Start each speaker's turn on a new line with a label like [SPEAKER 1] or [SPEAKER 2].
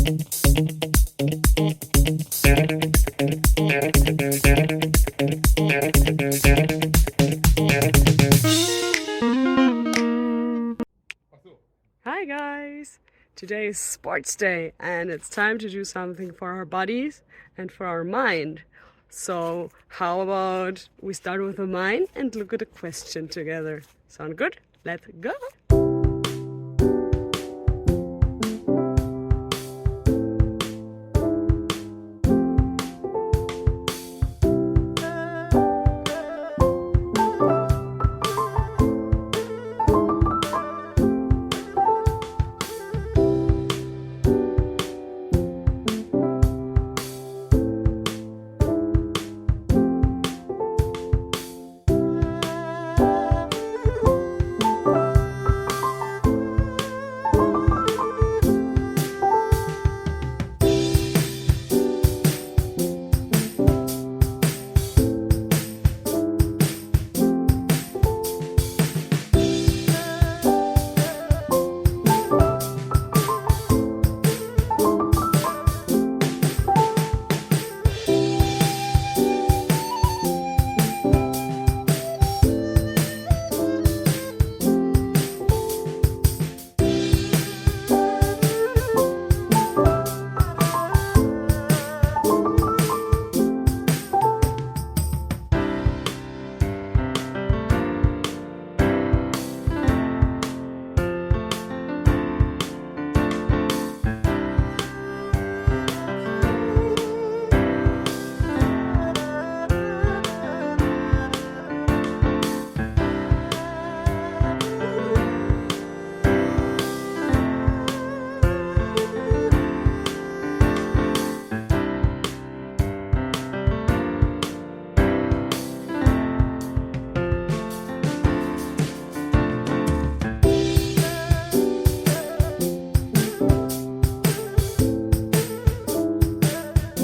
[SPEAKER 1] Hi guys! Today is sports day and it's time to do something for our bodies and for our mind. So how about we start with the mind and look at a question together? Sound good? Let's go!